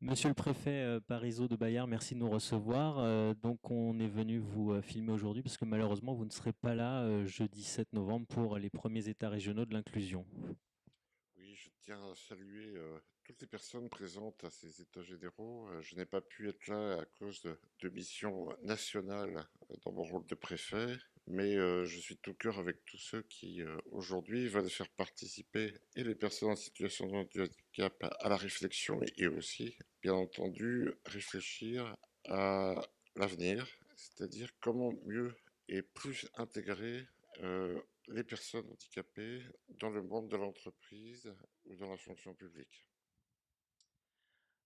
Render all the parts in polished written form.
Monsieur le préfet Parisot de Bayard, merci de nous recevoir. Donc on est venu vous filmer aujourd'hui parce que malheureusement vous ne serez pas là jeudi 7 novembre pour les premiers états régionaux de l'inclusion. Oui, je tiens à saluer toutes les personnes présentes à ces états généraux. Je n'ai pas pu être là à cause de missions nationales dans mon rôle de préfet, mais je suis de tout cœur avec tous ceux qui aujourd'hui veulent faire participer et les personnes en situation de handicap à la réflexion et aussi, bien entendu, réfléchir à l'avenir, c'est-à-dire comment mieux et plus intégrer euh, les personnes handicapées dans le monde de l'entreprise ou dans la fonction publique.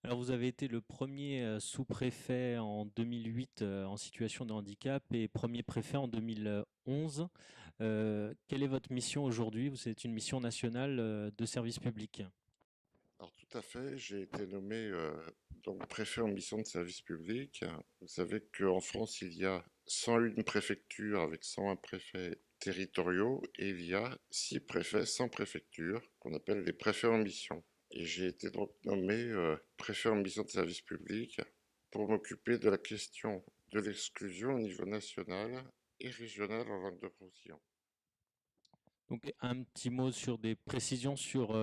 Alors vous avez été le premier sous-préfet en 2008 en situation de handicap et premier préfet en 2011. Quelle est votre mission aujourd'hui? C'est une mission nationale de service public. Alors tout à fait, j'ai été nommé donc préfet en mission de service public. Vous savez qu'en France, il y a 101 préfectures avec 101 préfets territoriaux et il y a 6 préfets sans préfecture qu'on appelle les préfets en mission. Et j'ai été donc nommé préfet en mission de service public pour m'occuper de la question de l'exclusion au niveau national et régional en Languedoc-Roussillon. Donc un petit mot sur des précisions sur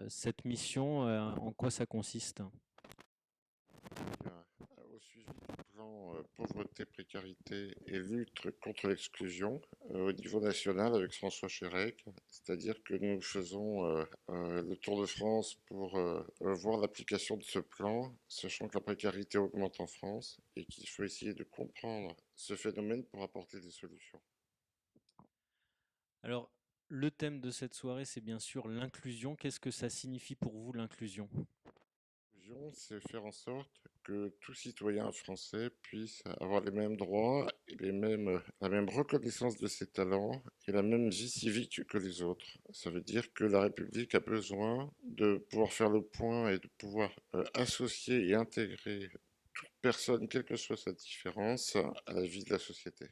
cette mission, en quoi ça consiste? Bien, au suivi du plan pauvreté, précarité et lutte contre l'exclusion au niveau national avec François Chérec, c'est-à-dire que nous faisons le tour de France pour voir l'application de ce plan, sachant que la précarité augmente en France et qu'il faut essayer de comprendre ce phénomène pour apporter des solutions. Alors, le thème de cette soirée, c'est bien sûr l'inclusion. Qu'est-ce que ça signifie pour vous, l'inclusion? L'inclusion, c'est faire en sorte que tout citoyen français puisse avoir les mêmes droits et la même reconnaissance de ses talents et la même vie civique que les autres. Ça veut dire que la République a besoin de pouvoir faire le point et de pouvoir associer et intégrer toute personne, quelle que soit sa différence, à la vie de la société.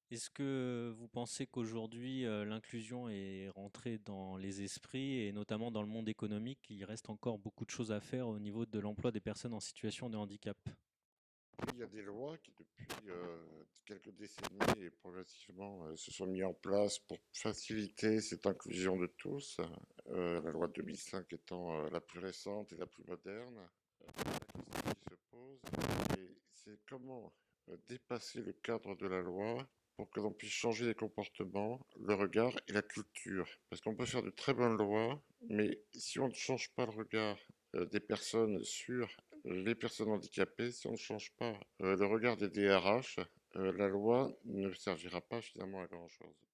Est-ce que vous pensez qu'aujourd'hui, l'inclusion est rentrée dans les esprits et notamment dans le monde économique, il reste encore beaucoup de choses à faire au niveau de l'emploi des personnes en situation de handicap? Oui, il y a des lois qui, depuis quelques décennies et progressivement, se sont mises en place pour faciliter cette inclusion de tous. La loi de 2005 étant la plus récente et la plus moderne. La question qui se pose, c'est comment dépasser le cadre de la loi pour que l'on puisse changer les comportements, le regard et la culture. Parce qu'on peut faire de très bonnes lois, mais si on ne change pas le regard des personnes sur les personnes handicapées, si on ne change pas le regard des DRH, la loi ne servira pas finalement à grand-chose.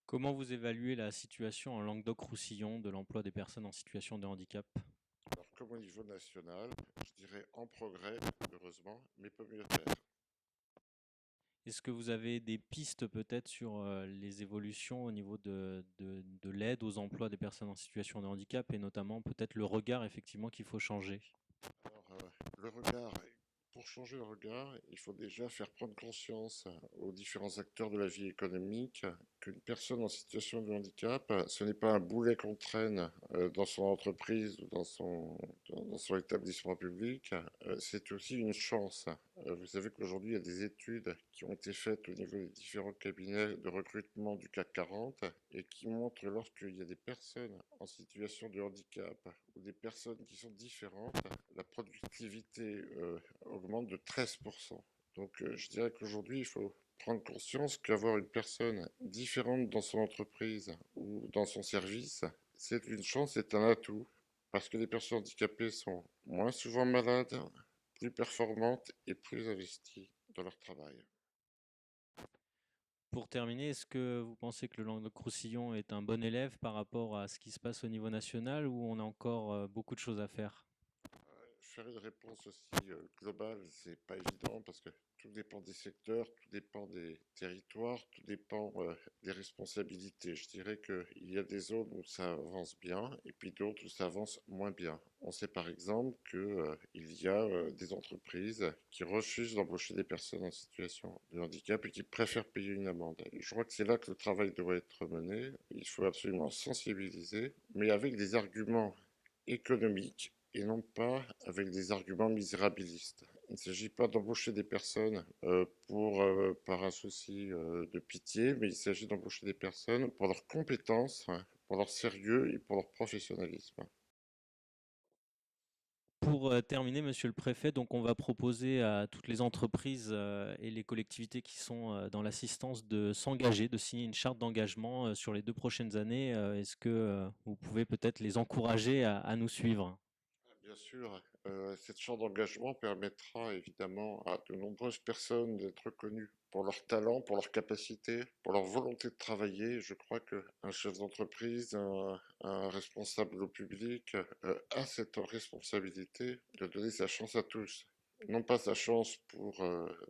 Comment vous évaluez la situation en Languedoc-Roussillon de l'emploi des personnes en situation de handicap? Alors comme au niveau national, je dirais en progrès, heureusement, mais pas mieux faire. Est-ce que vous avez des pistes peut-être sur les évolutions au niveau de l'aide aux emplois des personnes en situation de handicap et notamment peut-être le regard effectivement qu'il faut changer? Alors, le regard, pour changer le regard, il faut déjà faire prendre conscience aux différents acteurs de la vie économique qu'une personne en situation de handicap, ce n'est pas un boulet qu'on traîne dans son entreprise ou dans son établissement public, c'est aussi une chance. Vous savez qu'aujourd'hui, il y a des études qui ont été faites au niveau des différents cabinets de recrutement du CAC 40 et qui montrent que lorsqu'il y a des personnes en situation de handicap ou des personnes qui sont différentes, la productivité augmente de 13%. Donc je dirais qu'aujourd'hui, il faut prendre conscience qu'avoir une personne différente dans son entreprise ou dans son service, c'est une chance, c'est un atout, parce que les personnes handicapées sont moins souvent malades, plus performantes et plus investies dans leur travail. Pour terminer, est-ce que vous pensez que le Languedoc-Roussillon est un bon élève par rapport à ce qui se passe au niveau national ou on a encore beaucoup de choses à faire? Faire une réponse aussi globale, c'est pas évident parce que tout dépend des secteurs, tout dépend des territoires, tout dépend des responsabilités. Je dirais qu'il y a des zones où ça avance bien et puis d'autres où ça avance moins bien. On sait par exemple que il y a des entreprises qui refusent d'embaucher des personnes en situation de handicap et qui préfèrent payer une amende. Et je crois que c'est là que le travail doit être mené. Il faut absolument sensibiliser, mais avec des arguments économiques et non pas avec des arguments misérabilistes. Il ne s'agit pas d'embaucher des personnes par un souci de pitié, mais il s'agit d'embaucher des personnes pour leurs compétences, pour leur sérieux et pour leur professionnalisme. Pour terminer, monsieur le préfet, donc on va proposer à toutes les entreprises et les collectivités qui sont dans l'assistance de s'engager, de signer une charte d'engagement sur les 2 prochaines années. Est-ce que vous pouvez peut-être les encourager à nous suivre? Bien sûr, cette charte d'engagement permettra évidemment à de nombreuses personnes d'être reconnues pour leur talent, pour leur capacité, pour leur volonté de travailler. Je crois qu'un chef d'entreprise, un responsable au public, a cette responsabilité de donner sa chance à tous. Non pas sa chance pour,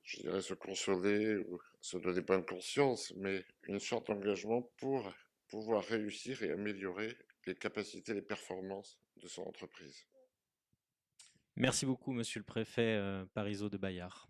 je dirais, se consoler ou se donner bonne conscience, mais une charte d'engagement pour pouvoir réussir et améliorer les capacités, les performances de son entreprise. Merci beaucoup, monsieur le préfet Parisot de Bayard.